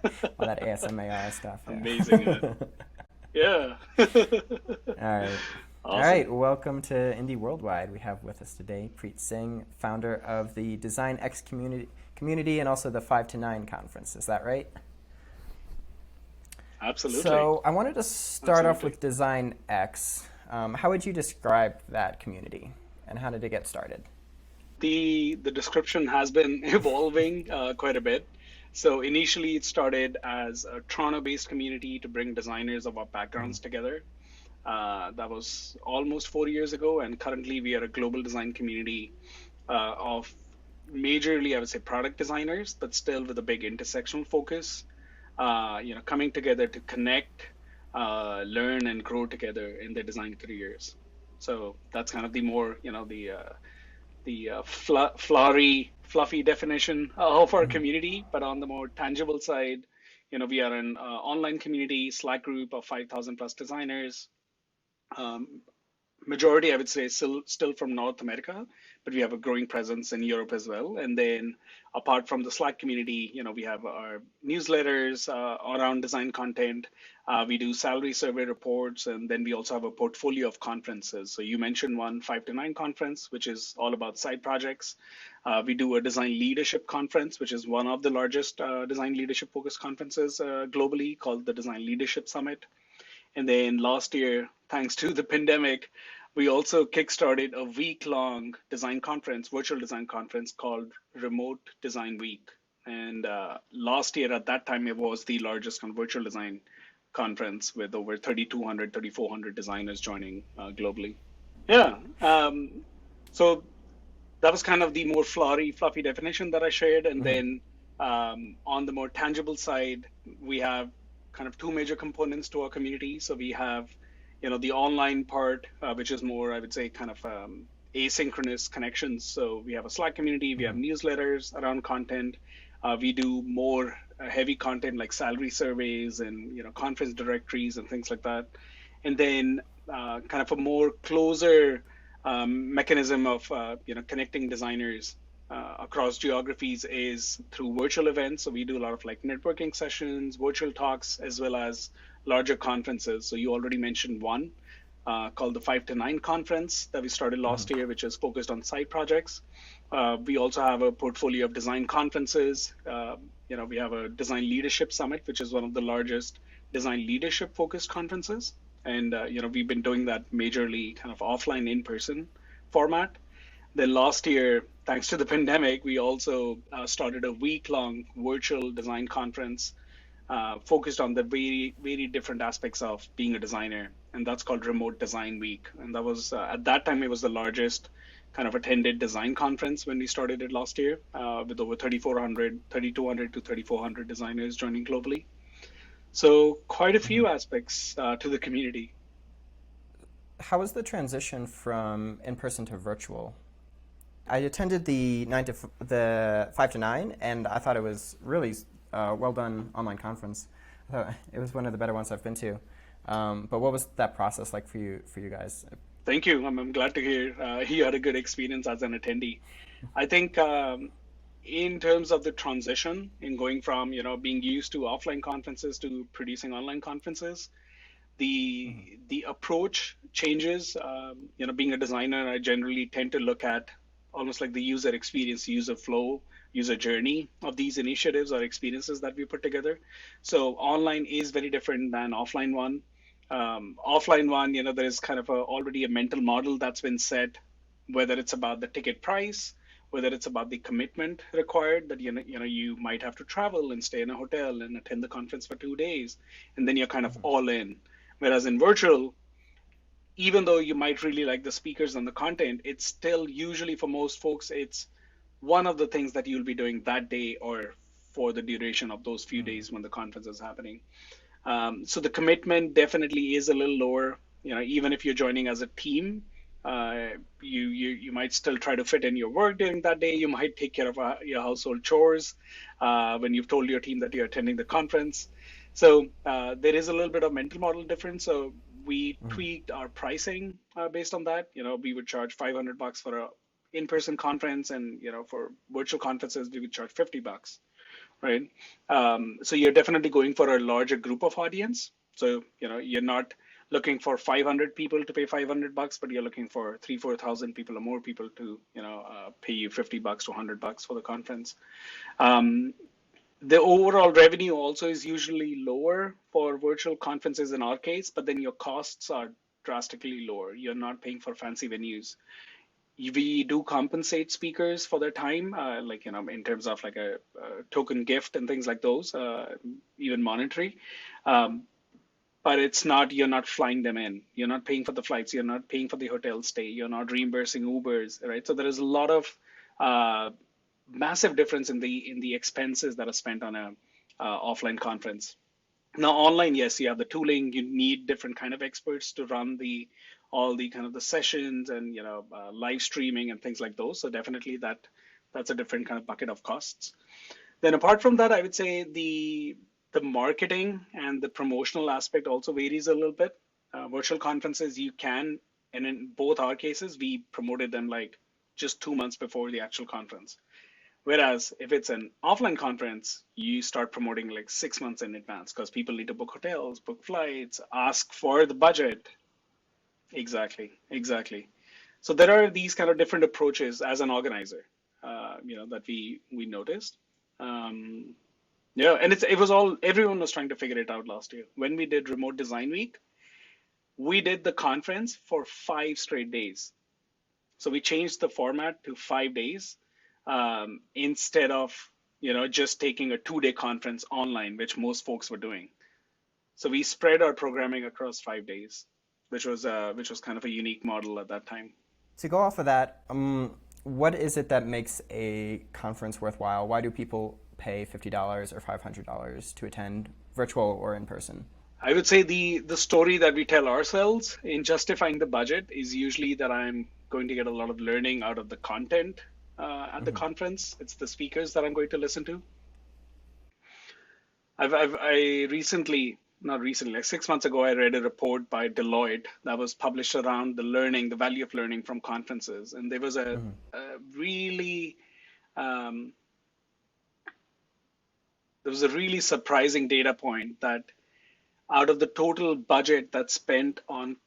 All that ASMAR stuff. Amazing. Yeah. Yeah. All right. All Awesome. right. Welcome to Indie Worldwide. We have with us today Preet Singh, founder of the DesignX community and also the 5 to 9 conference. Is that right? Absolutely. So I wanted to start off Absolutely. with DesignX. How would you describe that community and how did it get started? The description has been evolving quite a bit. So initially, it started as a Toronto-based community to bring designers of our Mm-hmm. backgrounds together. That was almost 4 years ago, and currently we are a global design community of majorly, I would say, product designers, but still with a big intersectional focus. Coming together to connect, learn, and grow together in their design careers. So that's kind of the more, flowery, fluffy definition of our Mm-hmm. community. But on the more tangible side, we are an online community, Slack group of 5,000 plus designers. Um, Majority, I would say, still from North America, but we have a growing presence in Europe as well. And then, apart from the Slack community, we have our newsletters around design content. We do salary survey reports, and then we also have a portfolio of conferences. So you mentioned one 5 to 9 conference, which is all about side projects. We do a design leadership conference, which is one of the largest design leadership focused conferences globally, called the Design Leadership Summit. And then last year, thanks to the pandemic, we also kickstarted a week-long design conference, virtual design conference called Remote Design Week. And last year, at that time, it was the largest virtual design conference with over 3,200, 3,400 designers joining globally. Yeah. So that was kind of the more flowery, fluffy definition that I shared. And Mm-hmm. then on the more tangible side, we have kind of two major components to our community. So we have, the online part, which is more, I would say, kind of asynchronous connections. So we have a Slack community, we have Mm-hmm. newsletters around content. We do more heavy content like salary surveys and conference directories and things like that. And then kind of a more closer mechanism of connecting designers across geographies is through virtual events. So we do a lot of like networking sessions, virtual talks, as well as larger conferences. So you already mentioned one called the 5 to 9 conference that we started Mm-hmm. last year, which is focused on side projects. We also have a portfolio of design conferences. We have a design leadership summit, which is one of the largest design leadership focused conferences. And we've been doing that majorly kind of offline in person format. Then last year, thanks to the pandemic, we also started a week-long virtual design conference focused on the very, very different aspects of being a designer, and that's called Remote Design Week. And that was at that time it was the largest kind of attended design conference when we started it last year, with over 3,400, 3,200 to 3,400 designers joining globally. So quite a Mm-hmm. few aspects to the community. How was the transition from in person to virtual? I attended the the 5 to 9, and I thought it was really well done online conference. I thought it was one of the better ones I've been to. But what was that process like for you guys? Thank you. I'm glad to hear you had a good experience as an attendee. I think in terms of the transition in going from being used to offline conferences to producing online conferences, Mm-hmm. the approach changes. Being a designer, I generally tend to look at almost like the user experience, user flow, user journey of these initiatives or experiences that we put together. So online is very different than offline one. Offline one, there's kind of already a mental model that's been set, whether it's about the ticket price, whether it's about the commitment required that you might have to travel and stay in a hotel and attend the conference for 2 days, and then you're kind of Mm-hmm. all in. Whereas in virtual, even though you might really like the speakers and the content, it's still usually for most folks, it's one of the things that you'll be doing that day or for the duration of those few Mm-hmm. days when the conference is happening. So the commitment definitely is a little lower. Even if you're joining as a team, you might still try to fit in your work during that day. You might take care of your household chores when you've told your team that you're attending the conference. So there is a little bit of mental model difference. So we Mm-hmm. tweaked our pricing based on that. We would charge $500 for a in-person conference, and for virtual conferences we would charge $50. right? So you're definitely going for a larger group of audience. So, you're not looking for 500 people to pay $500, but you're looking for 3, 4,000 people or more people to, pay you $50 to $100 for the conference. Um, the overall revenue also is usually lower for virtual conferences in our case, but then your costs are drastically lower. You're not paying for fancy venues. We do compensate speakers for their time, like, in terms of like a token gift and things like those, even monetary. Um, but you're not flying them in. You're not paying for the flights. You're not paying for the hotel stay. You're not reimbursing Ubers, right? So there is a lot of uh, massive difference in the expenses that are spent on a offline conference. Now, online, yes, you have the tooling. You need different kind of experts to run the all the kind of the sessions and live streaming and things like those. So definitely that's a different kind of bucket of costs. Then apart from that, I would say the marketing and the promotional aspect also varies a little bit. Virtual conferences, you can, and in both our cases, we promoted them like just 2 months before the actual conference. Whereas if it's an offline conference, you start promoting like 6 months in advance because people need to book hotels, book flights, ask for the budget. Exactly, exactly. So there are these kind of different approaches as an organizer, that we noticed. Um, yeah, and it was all everyone was trying to figure it out last year. When we did Remote Design Week, we did the conference for 5 straight days. So we changed the format to 5 days, instead of just taking a 2-day conference online, which most folks were doing. So we spread our programming across 5 days, which was kind of a unique model at that time. To go off of that, what is it that makes a conference worthwhile? Why do people pay $50 or $500 to attend, virtual or in person? I would say the story that we tell ourselves in justifying the budget is usually that I'm going to get a lot of learning out of the content at the Mm-hmm. conference. It's the speakers that I'm going to listen to. I recently, not recently, like 6 months ago, I read a report by Deloitte that was published around the value of learning from conferences, and Mm-hmm. um, there was a really surprising data point that out of the total budget that's spent on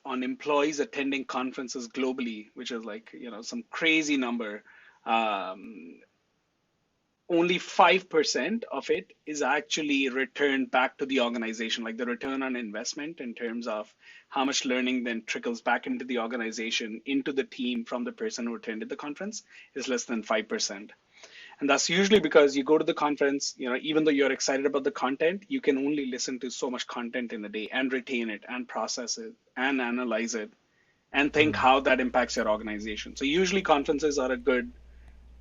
on employees attending conferences globally, which is like some crazy number, um, only 5% of it is actually returned back to the organization. Like the return on investment in terms of how much learning then trickles back into the organization, into the team from the person who attended the conference is less than 5%. And that's usually because you go to the conference, even though you're excited about the content, you can only listen to so much content in a day and retain it and process it and analyze it and think Mm-hmm. how that impacts your organization. So usually conferences are a good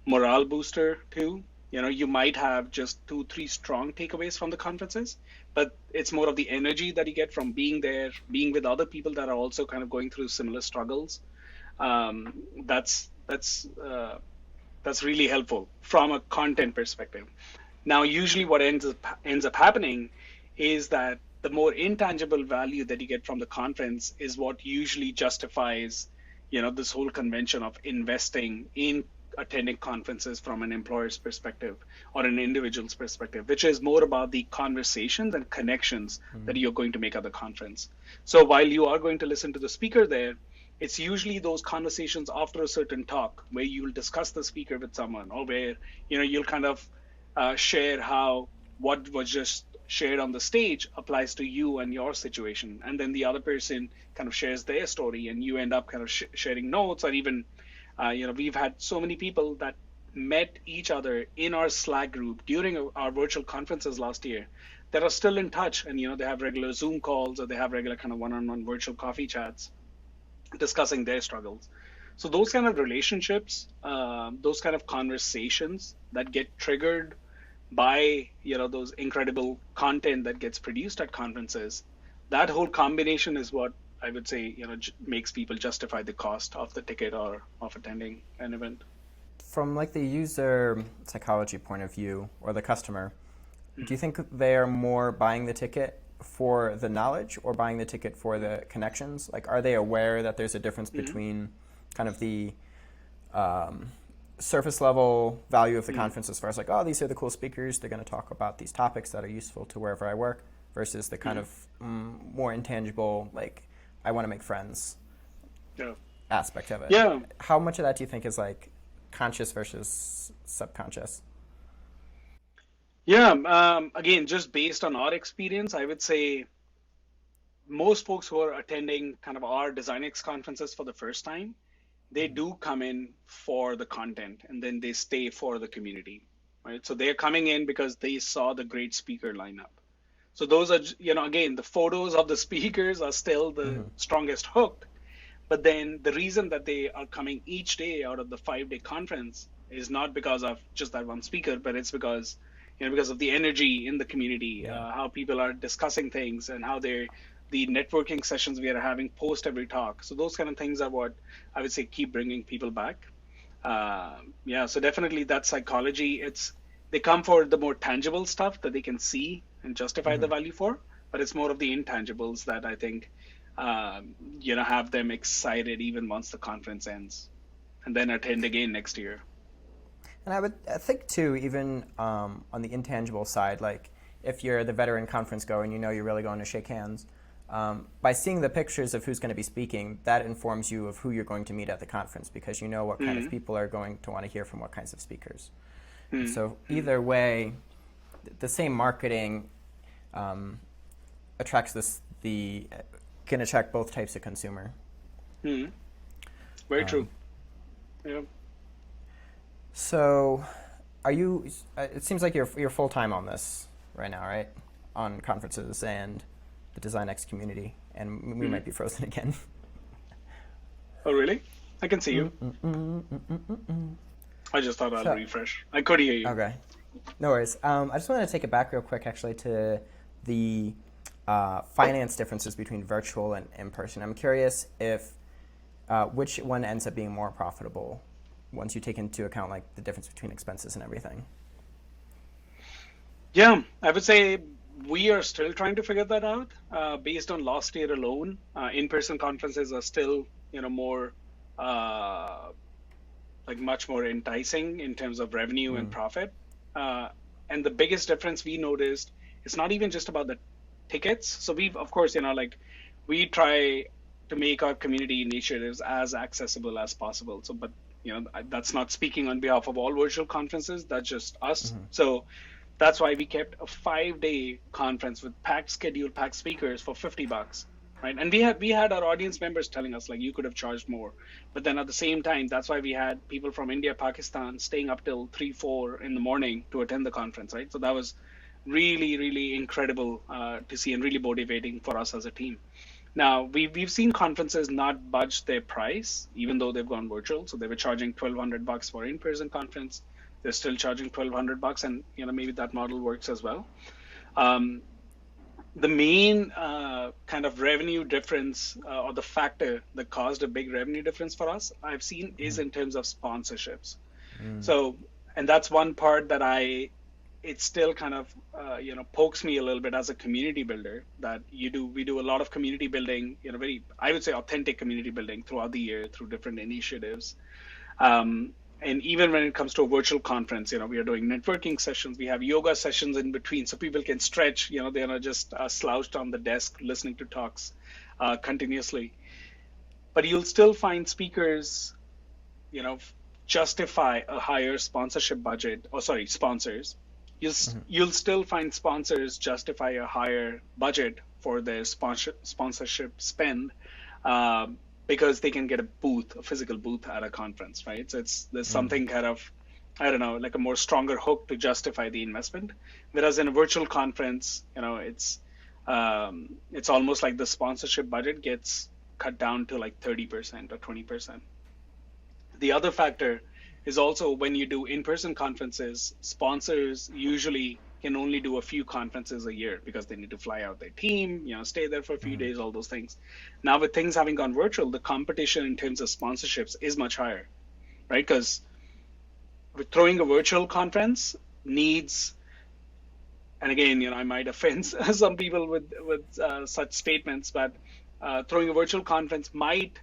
morale booster too. You might have just 2, 3 strong takeaways from the conferences, but it's more of the energy that you get from being there, being with other people that are also kind of going through similar struggles. Um, that's that's uh, that's really helpful from a content perspective. Now, usually what ends up happening is that the more intangible value that you get from the conference is what usually justifies, this whole convention of investing in attending conferences from an employer's perspective or an individual's perspective, which is more about the conversations and connections Mm-hmm. that you're going to make at the conference. So while you are going to listen to the speaker there, it's usually those conversations after a certain talk where you'll discuss the speaker with someone, or where you'll kind of share how what was just shared on the stage applies to you and your situation, and then the other person kind of shares their story, and you end up kind of sharing notes, or even we've had so many people that met each other in our Slack group during our virtual conferences last year that are still in touch, and they have regular Zoom calls, or they have regular kind of one-on-one virtual coffee chats discussing their struggles. So those kind of relationships, those kind of conversations that get triggered by those incredible content that gets produced at conferences, that whole combination is what I would say makes people justify the cost of the ticket or of attending an event. From like the user psychology point of view or the customer, do you Mhm. think they are more buying the ticket for the knowledge or buying the ticket for the connections? Like, are they aware that there's a difference Mhm. between kind of um, surface level value of the Mm, conference as far as like, oh, these are the cool speakers. They're going to talk about these topics that are useful to wherever I work, versus the kind mm, of more intangible, like, I want to make friends yeah. aspect of it. Yeah. How much of that do you think is like conscious versus subconscious? Yeah. Again, just based on our experience, I would say most folks who are attending kind of our DesignX conferences for the first time, they do come in for the content and then they stay for the community, right? So they're coming in because they saw the great speaker lineup. So those are, again, the photos of the speakers are still the Mm-hmm. strongest hook. But then the reason that they are coming each day out of the 5 day conference is not because of just that one speaker, but it's because, because of the energy in the community, Yeah. how people are discussing things and how the networking sessions we are having post every talk. So those kind of things are what I would say keep bringing people back. Yeah, so definitely that psychology. They come for the more tangible stuff that they can see and justify the Mm-hmm. value for, but it's more of the intangibles that I think have them excited even once the conference ends, and then attend again next year. And I think too, even on the intangible side, like if you're the veteran conference goer and you know you're really going to shake hands, by seeing the pictures of who's going to be speaking, that informs you of who you're going to meet at the conference because you know what kind of Mm, people are going to want to hear from what kinds of speakers. And mm, so mm, either way, the same marketing um, attracts the can attract both types of consumer. mm. Very true. Um, Yeah. so, are you? It seems like you're full time on this right now, right? On conferences and the DesignX community, and we Mm. might be frozen again. Oh, really? I can see you. I just thought I'll So, refresh. I could hear you. okay, no worries. I just want to take it back real quick, actually, to the finance differences between virtual and in person. I'm curious if which one ends up being more profitable once you take into account like the difference between expenses and everything. Yeah, I would say we are still trying to figure that out. Based on last year alone, in-person conferences are still, more uh, like much more enticing in terms of revenue and Mm. profit. Uh, and the biggest difference we noticed, it's not even just about the tickets. So we've, of course, like we try to make our community initiatives as accessible as possible. So, but that's not speaking on behalf of all virtual conferences. That's just us. Mm-hmm. So that's why we kept a 5 day conference with packed schedule, packed speakers for $50, right? And we had our audience members telling us like you could have charged more, but then at the same time, that's why we had people from India, Pakistan staying up till 3, 4 in the morning to attend the conference, right? So that was really, really incredible to see and really motivating for us as a team. Now we've seen conferences not budge their price even though they've gone virtual. So they were charging $1,200 for in-person conference. They're still charging $1,200, and maybe that model works as well. Um, the main kind of revenue difference or the factor that caused a big revenue difference for us, I've seen, is in terms of sponsorships. Mm. So, and that's one part that it still kind of pokes me a little bit as a community builder that we do a lot of community building, very, I would say, authentic community building throughout the year through different initiatives. um, and even when it comes to a virtual conference, we are doing networking sessions, we have yoga sessions in between so people can stretch, they're not just slouched on the desk listening to talks continuously. But you'll still find speakers, you know, justify a higher sponsorship budget, or sorry, sponsors. Mm-hmm. You'll still find sponsors justify a higher budget for their sponsorship spend, because they can get a booth, a physical booth at a conference, right? So there's Mm. something kind of, I don't know, like a more stronger hook to justify the investment. Whereas in a virtual conference, it's almost like the sponsorship budget gets cut down to like 30% or 20%. The other factor is also when you do in-person conferences, sponsors usually can only do a few conferences a year because they need to fly out their team, stay there for a few Mm. days, all those things. Now with things having gone virtual, the competition in terms of sponsorships is much higher, right? Because throwing a virtual conference needs, and again, I might offend some people with such statements, but throwing a virtual conference might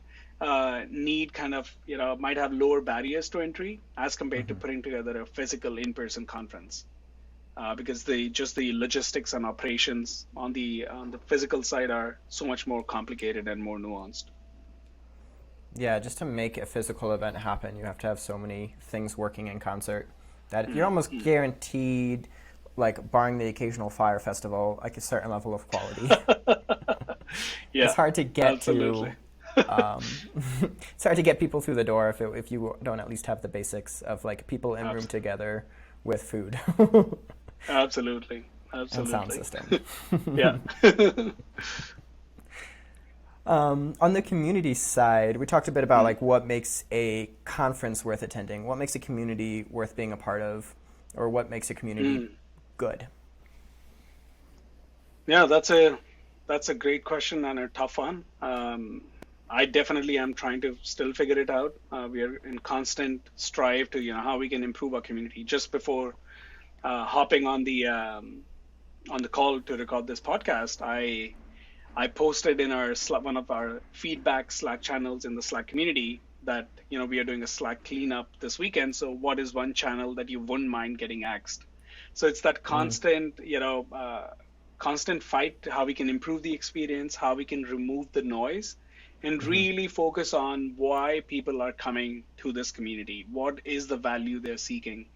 need kind of, might have lower barriers to entry as compared to Hmm. putting together a physical in-person conference. Because the logistics and operations on the physical side are so much more complicated and more nuanced. Yeah, just to make a physical event happen, you have to have so many things working in concert that you're Mm, almost mm. guaranteed, like barring the occasional fire festival, like a certain level of quality. It's Yeah, hard to get absolutely. to. Um, it's hard to get people through the door if you don't at least have the basics of like people in room Abs- together with food Absolutely. and sound Absolutely. system. Yeah. On the community side, we talked a bit about Mm, like what makes a conference worth attending, what makes a community worth being a part of, or what makes a community mm. good. Yeah, that's a great question and a tough one. I definitely am trying to still figure it out. We are in constant strive to, how we can improve our community. Just before hopping on the call to record this podcast, I posted in our one of our feedback Slack channels in the Slack community that, we are doing a Slack cleanup this weekend. So what is one channel that you wouldn't mind getting axed? So it's that Mm, constant fight, how we can improve the experience, how we can remove the noise, and hmm. really focus on why people are coming to this community. What is the value they're seeking?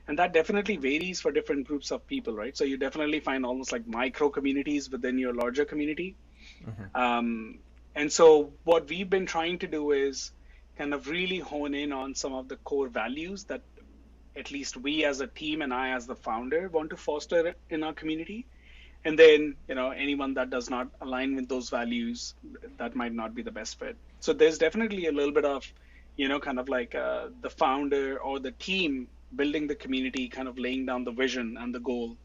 And that definitely varies for different groups of people, right? So you definitely find almost like micro communities within your larger community. Hmm. Um, and so what we've been trying to do is kind of really hone in on some of the core values that at least we as a team and I as the founder want to foster in our community. And then, anyone that does not align with those values, that might not be the best fit. So there's definitely a little bit of, kind of like the founder or the team building the community, kind of laying down the vision and the goal,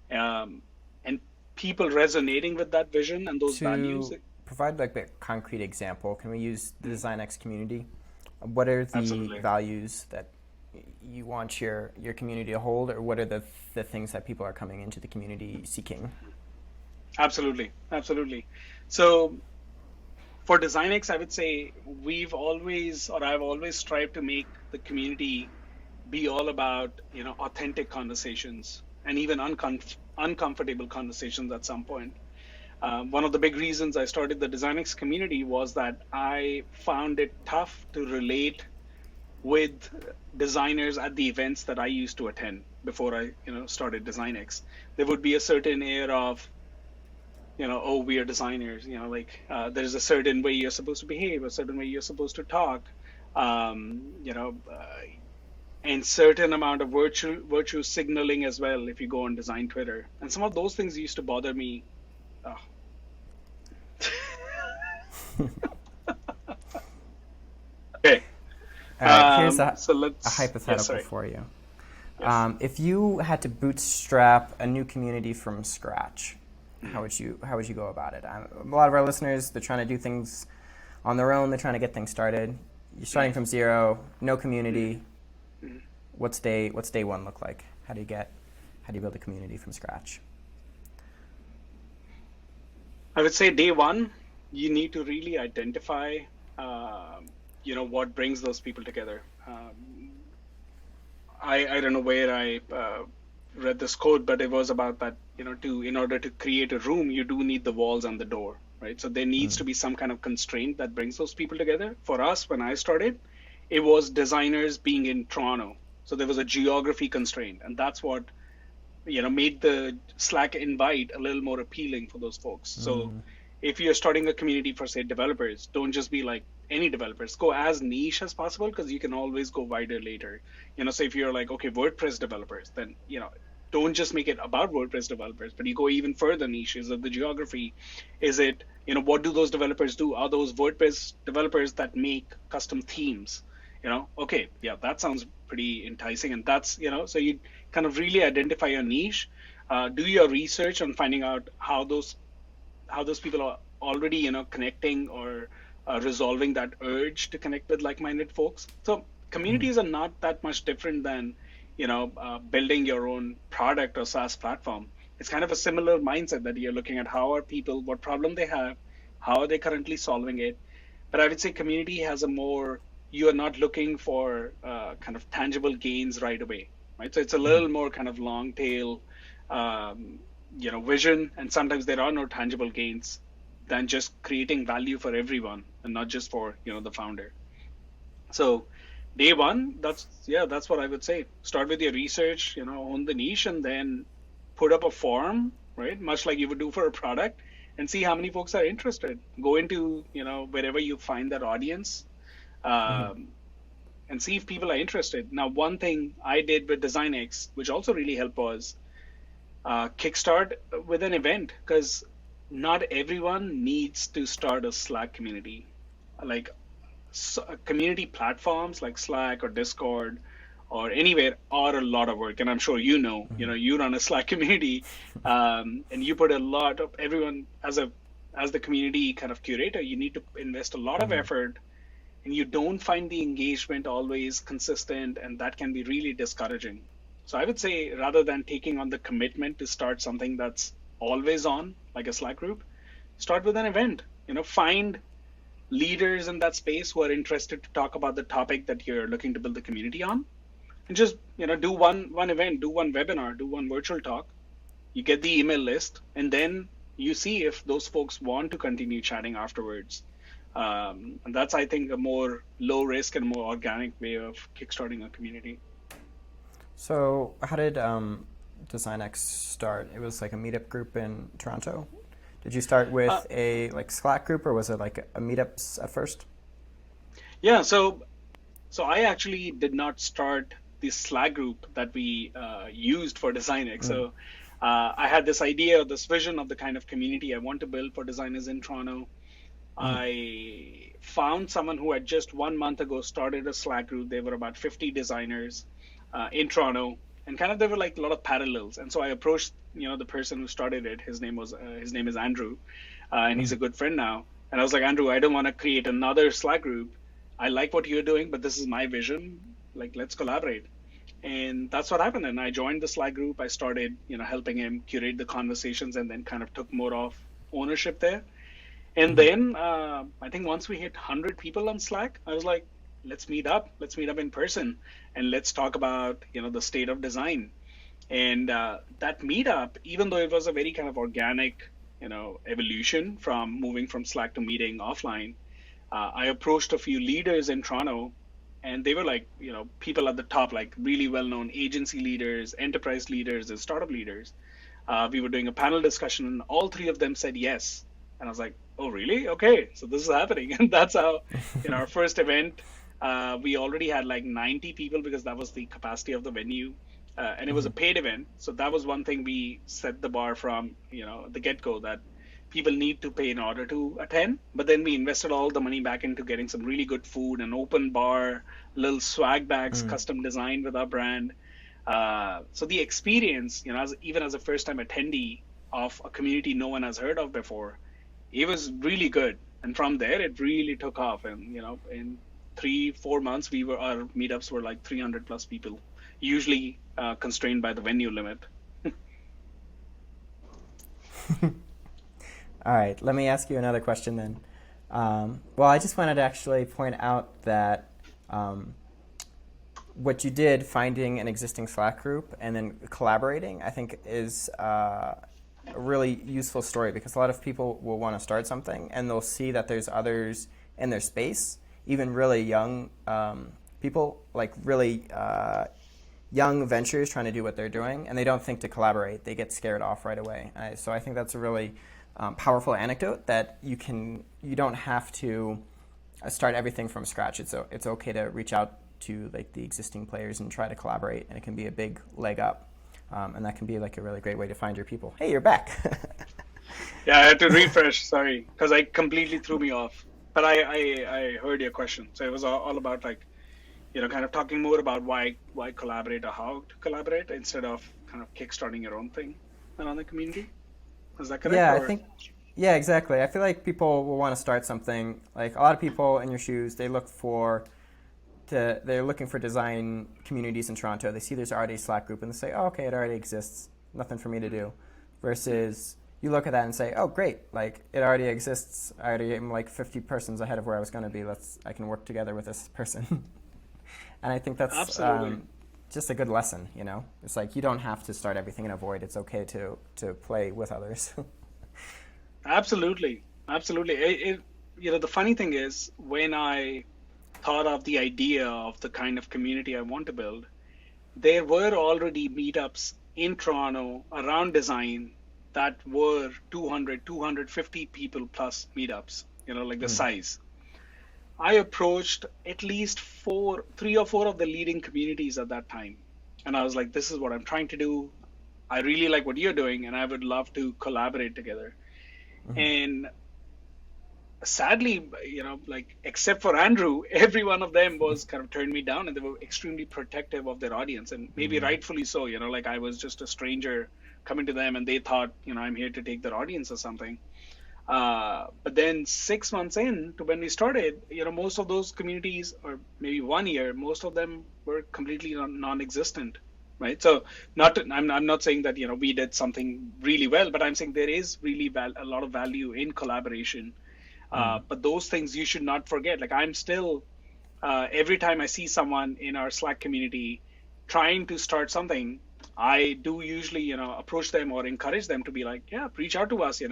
and people resonating with that vision and those values. To provide like a concrete example, can we use the Mm, DesignX community? What are the absolutely. values that you want your community to hold, or what are the things that people are coming into the community seeking? Absolutely. Absolutely. So for DesignX, I would say I've always strived to make the community be all about, authentic conversations and even uncomfortable conversations at some point. One of the big reasons I started the DesignX community was that I found it tough to relate with designers at the events that I used to attend before I, started DesignX. There would be a certain air of, oh, we are designers, there's a certain way you're supposed to behave, a certain way you're supposed to talk, um, you know, uh, and certain amount of virtue signaling as well if you go on design Twitter. And some of those things used to bother me. Oh. Okay. All right, here's So a yeah, hypothetical sorry. for you. Yes. If you had to bootstrap a new community from scratch, Mhm. how would you go about it? A lot of our listeners, they're trying to do things on their own. They're trying to get things started. You're starting from zero, no Mhm. community. Mhm. What's day one look like? How do you build a community from scratch? I would say day one, you need to really identify, what brings those people together. I don't know where I read this quote, but it was about that, in order to create a room, you do need the walls and the door, right? So there needs Mm. to be some kind of constraint that brings those people together. For us, when I started, it was designers being in Toronto. So there was a geography constraint, and that's what, made the Slack invite a little more appealing for those folks. So Mm. if you're starting a community for, say, developers, don't just be like any developers. Go as niche as possible because you can always go wider later. So if you're like, okay, WordPress developers, then, don't just make it about WordPress developers, but you go even further niche. Is it the geography? Is it, what do those developers do? Are those WordPress developers that make custom themes? Okay, yeah, that sounds pretty enticing. And that's, so you kind of really identify your niche, do your research on finding out how those people are already connecting or resolving that urge to connect with like-minded folks. So Mhm. communities are not that much different than building your own product or SaaS platform. It's kind of a similar mindset that you're looking at how are people, what problem they have, how are they currently solving it, But I would say community has a more, you are not looking for kind of tangible gains right away, right? So it's a Hmm. little more kind of long tail, um, vision, and sometimes there are no tangible gains than just creating value for everyone and not just for, the founder. So day one, that's what I would say. Start with your research, own the niche, and then put up a forum, right? Much like you would do for a product, and see how many folks are interested. Go into, wherever you find that audience, Hmm. um, and see if people are interested. Now, one thing I did with DesignX, which also really helped, was kickstart with an event, because not everyone needs to start a Slack community. Like, community platforms like Slack or Discord or anywhere are a lot of work, and I'm sure you run a Slack community, and you put a lot of everyone as the community kind of curator. You need to invest a lot of Hmm. effort, and you don't find the engagement always consistent, and that can be really discouraging. So I would say, rather than taking on the commitment to start something that's always on, like a Slack group, start with an event. Find leaders in that space who are interested to talk about the topic that you're looking to build the community on, and just do one event, do one webinar, do one virtual talk. You get the email list, and then you see if those folks want to continue chatting afterwards. And that's, I think, a more low risk and more organic way of kickstarting a community. So how did DesignX start? It was like a meetup group in Toronto. Did you start Uh, with a like Slack group or was it like a meetups at first? yeah, so I actually did not start the Slack group that we used for DesignX. Mm. So I had this idea, this vision of the kind of community I want to build for designers in Toronto. Mm. I found someone who had just 1 month ago started a Slack group. There were about 50 designers in Toronto, and kind of there were like a lot of parallels. And so I approached, the person who started it. His name is Andrew, and he's Mm. a good friend now. And I was like, Andrew, I don't want to create another Slack group. I like what you're doing, but this is my vision. Like, let's collaborate. And that's what happened. And I joined the Slack group. I started, helping him curate the conversations, and then kind of took more of ownership there. And Mm. then I think once we hit 100 people on Slack, I was like, let's meet up. Let's meet up in person, and let's talk about, the state of design. And that meetup, even though it was a very kind of organic, evolution from moving from Slack to meeting offline, I approached a few leaders in Toronto, and they were like, people at the top, like really well-known agency leaders, enterprise leaders, and startup leaders. We were doing a panel discussion, and all three of them said yes. And I was like, oh, really? Okay, so this is happening. And that's how, in our first event, we already had like 90 people, because that was the capacity of the venue. And it was a Mm. paid event. So that was one thing we set the bar from, the get-go, that people need to pay in order to attend. But then we invested all the money back into getting some really good food, an open bar, little swag bags, Mm. custom designed with our brand. So the experience, even as a first time attendee of a community no one has heard of before, it was really good. And from there, it really took off. And, in 3, 4 months, our meetups were like 300 plus people, usually constrained by the venue limit. All right, let me ask you another question then. Well, I just wanted to actually point out that um, what you did, finding an existing Slack group and then collaborating, I think is a really useful story because a lot of people will want to start something and they'll see that there's others in their space, even really young people, like really young ventures trying to do what they're doing, and they don't think to collaborate. They get scared off right away. So I think that's a really powerful anecdote that you don't have to start everything from scratch. It's okay to reach out to like the existing players and try to collaborate, and it can be a big leg up. And that can be like a really great way to find your people. Hey, you're back. Yeah, I had to refresh, sorry, because I completely threw me off. But I heard your question. So it was all about, like, kind of talking more about why collaborate or how to collaborate, instead of kind of kickstarting your own thing around the community. Is that correct? Yeah, I Or think, yeah, exactly. I feel like people will want to start something. Like a lot of people in your shoes, they're looking for design communities in Toronto. They see there's already a Slack group and they say, oh, okay, it already exists. Nothing for me to do. yeah, Versus you look at that and say, oh, great, like it already exists. I already am like 50 persons ahead of where I was going to be. I can work together with this person. And I think that's Absolutely. just a good lesson, you know? It's like you don't have to start everything in a void. It's okay to play with others. Absolutely. Absolutely. The funny thing is, when I thought of the idea of the kind of community I want to build, there were already meetups in Toronto around design that were 200, 250 people plus meetups, like the Mm, size. I approached at least three or four of the leading communities at that time. And I was like, this is what I'm trying to do. I really like what you're doing, and I would love to collaborate together. mhm, And sadly, like except for Andrew, every one of them was kind of turned me down, and they were extremely protective of their audience, and maybe mm, rightfully so. Like I was just a stranger coming to them, and they thought, I'm here to take their audience or something. But then 6 months in to when we started, most of those communities, or maybe 1 year, most of them were completely non-existent, right? So I'm not saying that we did something really well, but I'm saying there is really a lot of value in collaboration. mm. But those things you should not forget. Like I'm still every time I see someone in our Slack community trying to start something, I do usually, approach them or encourage them to be like, yeah, reach out to us,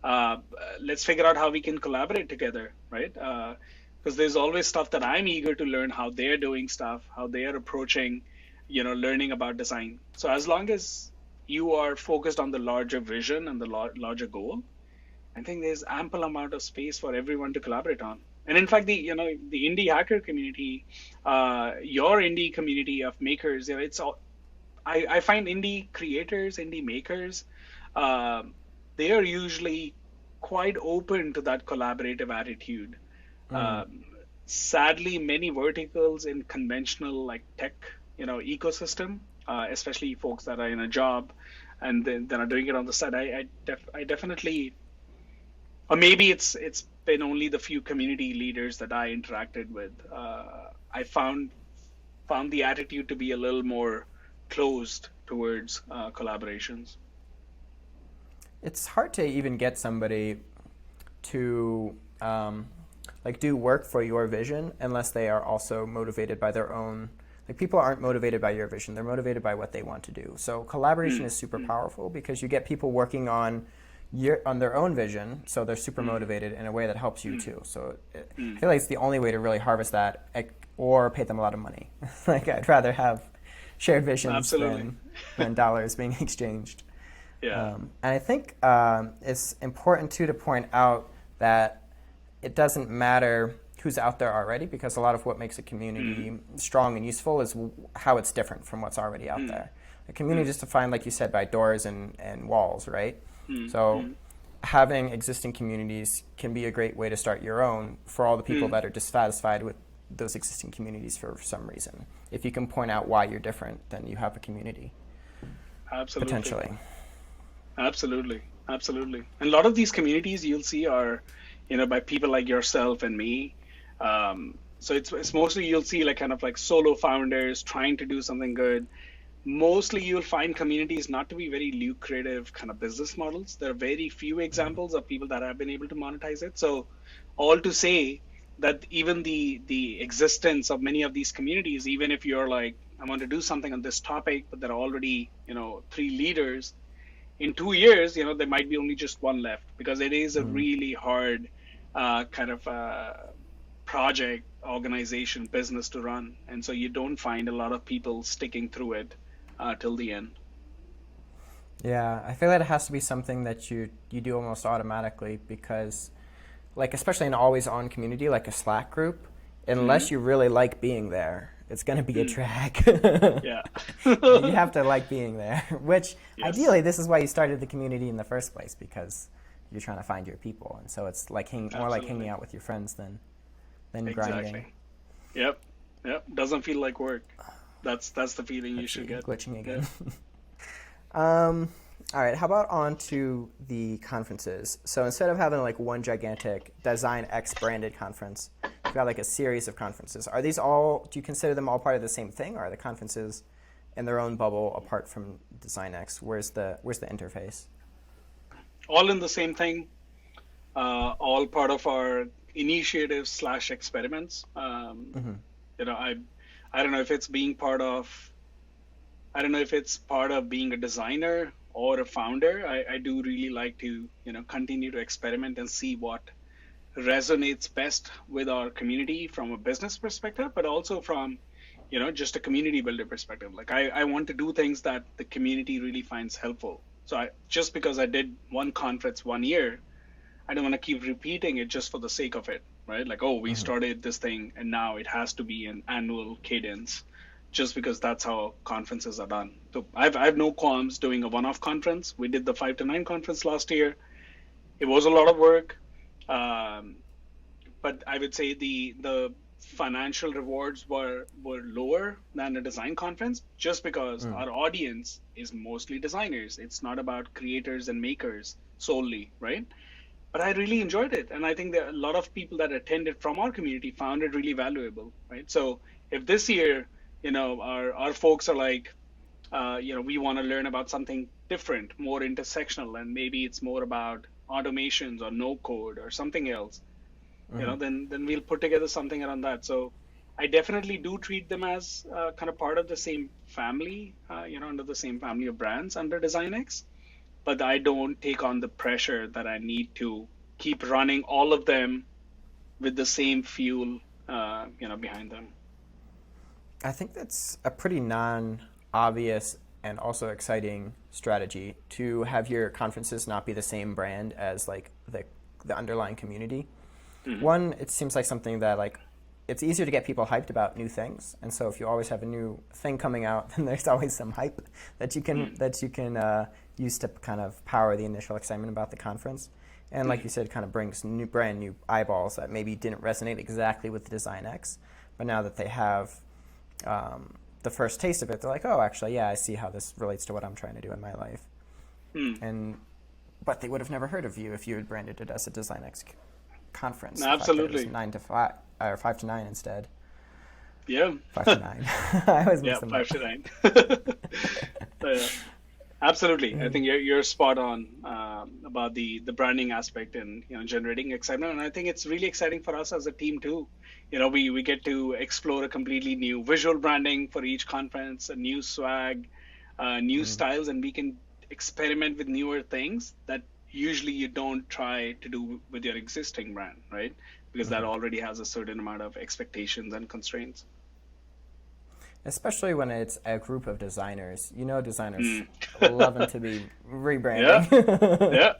uh, let's figure out how we can collaborate together, right? Because there's always stuff that I'm eager to learn how they're doing stuff, how they are approaching, learning about design. So as long as you are focused on the larger vision and the larger goal, I think there's ample amount of space for everyone to collaborate on. And in fact, the indie hacker community, your indie community of makers, it's all. I find indie creators, indie makers, um, they are usually quite open to that collaborative attitude. Mm. Um, Sadly, many verticals in conventional like tech, ecosystem, especially folks that are in a job and then are doing it on the side, I definitely, or maybe it's been only the few community leaders that I interacted with. I found the attitude to be a little more closed towards collaborations. It's hard to even get somebody to like do work for your vision unless they are also motivated by their own. Like people aren't motivated by your vision; they're motivated by what they want to do. So collaboration Mm, is super mm, powerful because you get people working on their own vision, so they're super mm, motivated in a way that helps you mm, too. So I mm. feel like it's the only way to really harvest that, or pay them a lot of money. Like I'd rather have shared visions Absolutely. than dollars being exchanged. Yeah. And I think it's important too to point out that it doesn't matter who's out there already because a lot of what makes a Mm, community strong and useful is how it's different from what's already out mm, there. A community mm, is defined, like you said, by doors and walls, right? mm, So mm, having existing communities can be a great way to start your own for all the people mm. that are dissatisfied with those existing communities for some reason. If you can point out why you're different, then you have a community, Absolutely. potentially. Absolutely. Absolutely. And a lot of these communities you'll see are, by people like yourself and me. So it's mostly you'll see like kind of like solo founders trying to do something good. Mostly you'll find communities not to be very lucrative kind of business models. There are very few examples of people that have been able to monetize it. So all to say that even the existence of many of these communities, even if you're like, I want to do something on this topic, but there are already, three leaders, in 2 years, there might be only just one left because it is a Mm. really hard kind of project, organization, business to run. And so you don't find a lot of people sticking through it till the end. Yeah, I feel that it has to be something that you do almost automatically because, like, especially in an always on community like a Slack group, Hmm. unless you really like being there, it's going to be a Hmm. drag. Yeah. You have to like being there, which Yes, ideally this is why you started the community in the first place because you're trying to find your people, and so it's like more like hanging absolutely. out with your friends than grinding. Exactly. Yep. Yep. Doesn't feel like work. That's the feeling you Let's should see, get. glitching Yeah. again. Um, all right, how about on to the conferences? So instead of having like one gigantic DesignX branded conference, you've got like a series of conferences. Are these all, do you consider them all part of the same thing, or are the conferences in their own bubble apart from DesignX? Where's the interface? all in the same thing, all part of our initiatives slash experiments. Hmm. You know, I don't know if it's being part of, I don't know if it's part of being a designer or a founder. I do really like to, continue to experiment and see what resonates best with our community from a business perspective, but also from, just a community builder perspective. Like I want to do things that the community really finds helpful. So just because I did one conference 1 year, I don't want to keep repeating it just for the sake of it, right? Like, oh, we Hmm. started this thing and now it has to be an annual cadence just because that's how conferences are done. So I have no qualms doing a one-off conference. We did the 5 to 9 conference last year. It was a lot of work. Um, but I would say the financial rewards were lower than a design conference just because Mm. our audience is mostly designers. It's not about creators and makers solely, right? But I really enjoyed it, and I think that a lot of people that attended from our community found it really valuable, right? So if this year, our folks are like, we want to learn about something different, more intersectional, and maybe it's more about automations or no code or something else, Hmm. then we'll put together something around that. So I definitely do treat them as kind of part of the same family, under the same family of brands under DesignX, but I don't take on the pressure that I need to keep running all of them with the same fuel, behind them. I think that's a pretty non-obvious and also exciting strategy to have your conferences not be the same brand as like the underlying community. Hmm. One, it seems like something that like it's easier to get people hyped about new things, and so if you always have a new thing coming out, then there's always some hype Hmm. that you can use to kind of power the initial excitement about the conference. And like Hmm. you said, it kind of brings brand new eyeballs that maybe didn't resonate exactly with Design X, but now that they have the first taste of it, they're like, oh, actually, yeah, I see how this relates to what I'm trying to do in my life. Hmm. And but they would have never heard of you if you had branded it as a Design X conference. No, The fact that it was absolutely. 9 to 5 or 5 to 9 instead. Yeah. 5 to 9. I always mix Yeah, them five up. to nine. Yeah. Absolutely. I think you're spot on about the branding aspect and generating excitement. And I think it's really exciting for us as a team too. We get to explore a completely new visual branding for each conference, a new swag, new Mm. styles, and we can experiment with newer things that usually you don't try to do with your existing brand, right? Because that Hmm. already has a certain amount of expectations and constraints. Especially when it's a group of designers. You know, designers Hmm. loving to be Yeah. rebranding. Yeah.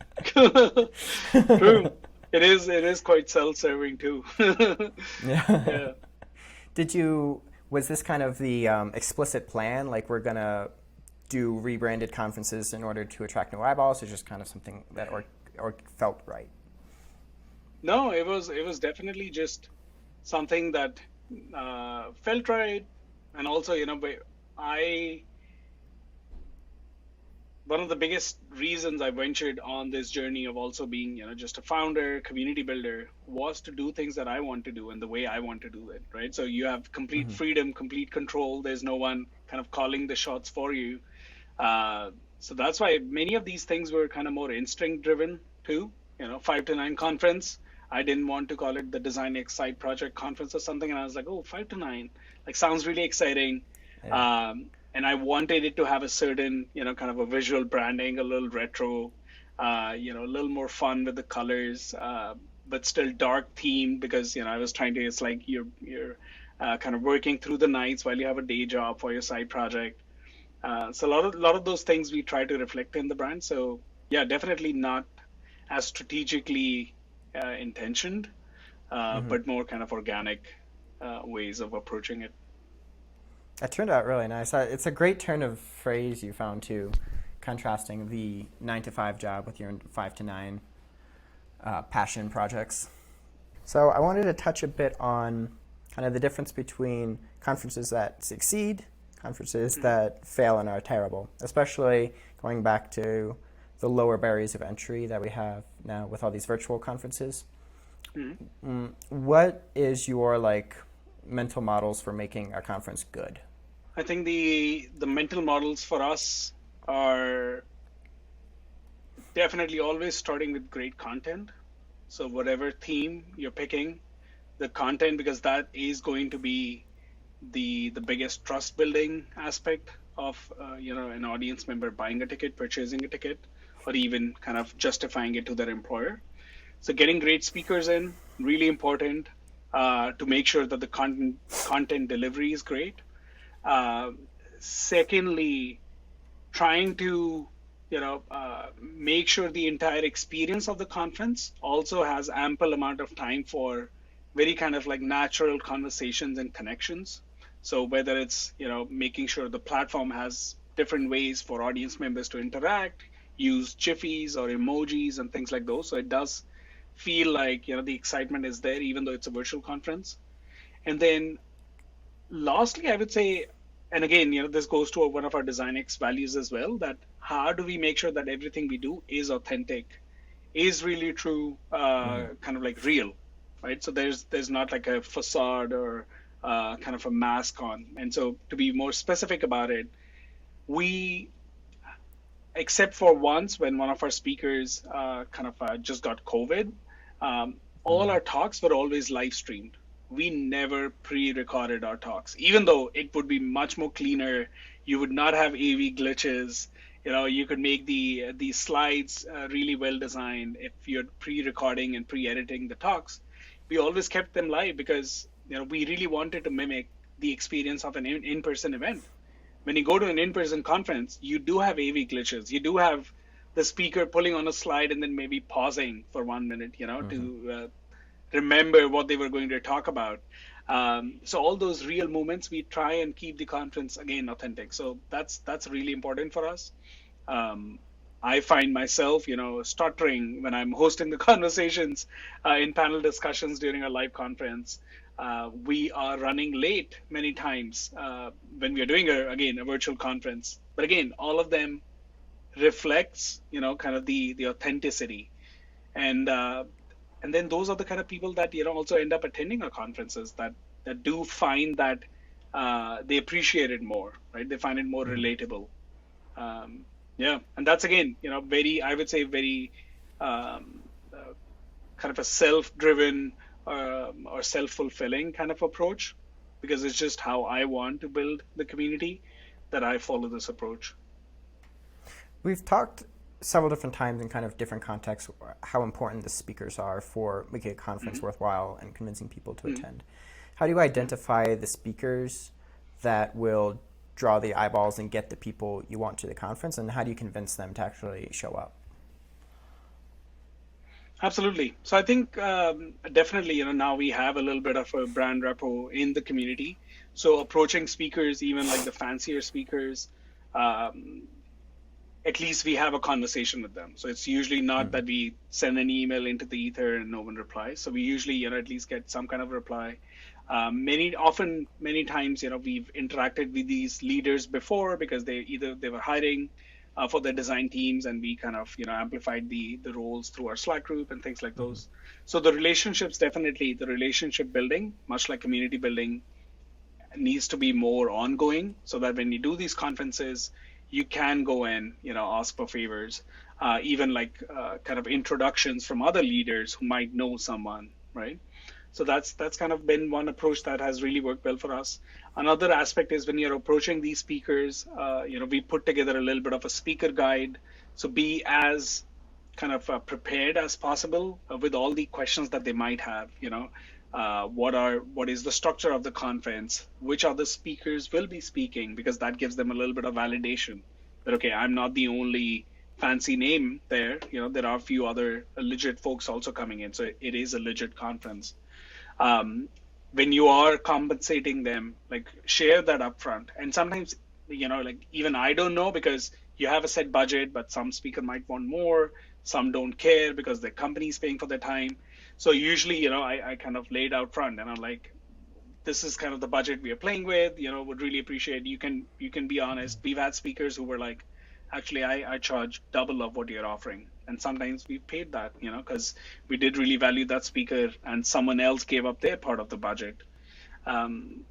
True. It is quite self-serving too. Yeah. Yeah. Did you, was this kind of the explicit plan? Like, we're going to do rebranded conferences in order to attract new eyeballs, or just kind of something that or felt right? No, it was definitely just something that felt right, and also I one of the biggest reasons I ventured on this journey of also being, just a founder, community builder, was to do things that I want to do and the way I want to do it, right? So you have complete Hmm. freedom, complete control. There's no one kind of calling the shots for you. Uh, so that's why many of these things were kind of more instinct driven too. 5 to 9 conference. I didn't want to call it the DesignX side project conference or something, and I was like, oh, 5 to 9, like sounds really exciting. Yeah. And I wanted it to have a certain, kind of a visual branding, a little retro, a little more fun with the colors, but still dark theme because I was trying to. It's like you're kind of working through the nights while you have a day job for your side project. So a lot of those things we try to reflect in the brand. So yeah, definitely not as strategically intentioned, Hmm. but more kind of organic ways of approaching it. It turned out really nice. It's a great turn of phrase you found too, contrasting the 9 to 5 job with your 5 to 9 passion projects. So I wanted to touch a bit on kind of the difference between conferences that succeed, conferences Mhm. that fail and are terrible, especially going back to the lower barriers of entry that we have now with all these virtual conferences. Mhm. What is your like mental models for making a conference good? I think the mental models for us are Definitely always starting with great content. So whatever theme you're picking, the content, because that is going to be the biggest trust building aspect of an audience member buying a ticket, purchasing a ticket, or even kind of justifying it to their employer. So getting great speakers in, really important, to make sure that the content delivery is great. Uh, Secondly, trying to make sure the entire experience of the conference also has ample amount of time for very kind of like natural conversations and connections. So whether it's making sure the platform has different ways for audience members to interact, use jiffies or emojis and things like those, so it does feel like the excitement is there even though it's a virtual conference. And then lastly, I would say, and again, this goes to one of our DesignX values as well, that how do we make sure that everything we do is authentic, is really true, Mm-hmm. kind of like real, right? So there's not like a facade or kind of a mask on. And so to be more specific about it, we, except for once when one of our speakers kind of just got COVID, all our talks were always live streamed. We never pre-recorded our talks, even though it would be much more cleaner. You would not have AV glitches. You could make the slides really well designed if you're pre-recording and pre-editing the talks. We always kept them live because we really wanted to mimic the experience of an in-person event. When you go to an in-person conference, you do have AV glitches. You do have the speaker pulling on a slide and then maybe pausing for 1 minute, Mm-hmm. to remember what they were going to talk about. So all those real moments, we try and keep the conference again authentic. So that's really important for us. Um, I find myself, stuttering when I'm hosting the conversations in panel discussions during a live conference. We are running late many times when we are doing again a virtual conference. But again, all of them reflects, kind of the authenticity, and and then those are the kind of people that also end up attending our conferences that do find that they appreciate it more, right? They find it more Mm-hmm. relatable. Um, yeah, and that's again, very, I would say, very um, uh, kind of a self-driven or self-fulfilling kind of approach, because it's just how I want to build the community that I follow this approach. We've talked several different times in kind of different contexts how important the speakers are for making a conference Hmm. worthwhile and convincing people to Hmm. attend. How do you Hmm. identify the speakers that will draw the eyeballs and get the people you want to the conference, and how do you convince them to actually show up? Absolutely. So I think definitely, now we have a little bit of a brand repo in the community. So approaching speakers, even like the fancier speakers, um, at least we have a conversation with them. So it's usually not Mm-hmm. that we send an email into the ether and no one replies. So we usually, at least get some kind of reply. Many times, we've interacted with these leaders before because they were hiring for their design teams, and we kind of, amplified the roles through our Slack group and things like Mm-hmm. those. So the relationships, definitely the relationship building, much like community building, needs to be more ongoing, so that when you do these conferences, you can go and ask for favors, even like kind of introductions from other leaders who might know someone, right? So that's kind of been one approach that has really worked well for us. Another aspect is when you're approaching these speakers, we put together a little bit of a speaker guide. So be as kind of prepared as possible with all the questions that they might have. What is the structure of the conference? Which other speakers will be speaking? Because that gives them a little bit of validation that okay, I'm not the only fancy name there. There are a few other legit folks also coming in, so it is a legit conference. um, when you are compensating them, like share that upfront. And sometimes, like even I don't know because you have a set budget, but some speaker might want more, some don't care because their company is paying for their time. So usually, I kind of laid out front and I'm like, this is kind of the budget we are playing with, would really appreciate you can be honest. We've had speakers who were like, actually I charge double of what you're offering, and sometimes we paid that, because we did really value that speaker and someone else gave up their part of the budget. um,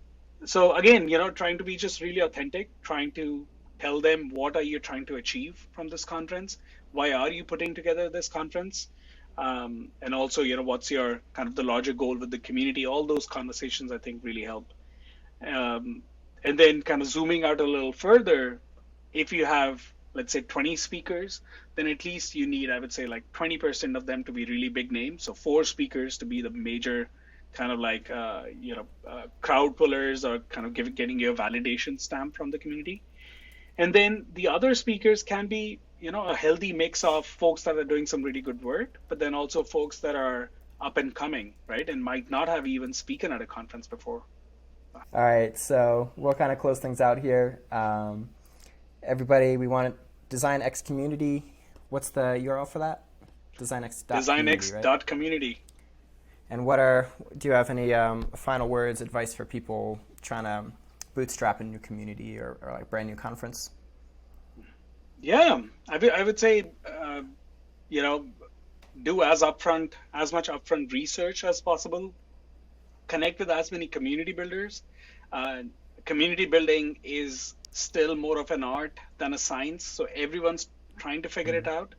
so again, trying to be just really authentic, trying to Tell them what are you trying to achieve from this conference? Why are you putting together this conference? And also, what's your kind of the larger goal with the community? All those conversations, I think, really help. Um, and then kind of zooming out a little further, if you have, let's say, 20 speakers, then at least you need, I would say, like 20% of them to be really big names. So four speakers to be the major kind of like, crowd pullers or kind of getting your validation stamp from the community. And then the other speakers can be, a healthy mix of folks that are doing some really good work, but then also folks that are up and coming, right? And might not have even spoken at a conference before. All right, so we'll kind of close things out here. Everybody, we want DesignX community. What's the URL for that? DesignX.community, right? DesignX.community. And do you have any final words, advice for people trying to bootstrap a new community or like brand new conference? Yeah, I would say, you know, do as much upfront research as possible. Connect with as many community builders. Uh, Community building is still more of an art than a science, so everyone's trying to figure it out.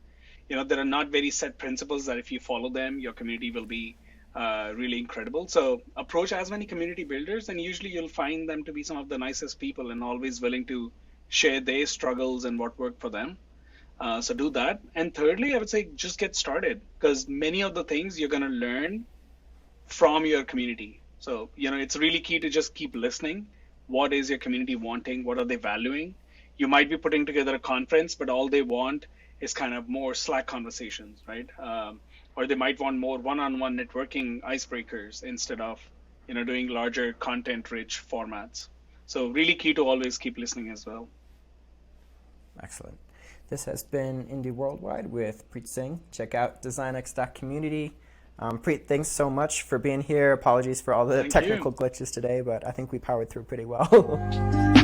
There are not very set principles that if you follow them, your community will be really incredible. So approach as many community builders, and usually you'll find them to be some of the nicest people and always willing to share their struggles and what worked for them. So do that. And thirdly, I would say just get started because many of the things you're going to learn from your community. So, it's really key to just keep listening. What is your community wanting? What are they valuing? You might be putting together a conference, but all they want is kind of more Slack conversations, right? Or they might want more one-on-one networking icebreakers instead of, doing larger content-rich formats. So really key to always keep listening as well. Excellent. This has been Indie Worldwide with Preet Singh. Check out designx.community. Preet, thanks so much for being here. Apologies for all the Thank technical you. glitches today, but I think we powered through pretty well.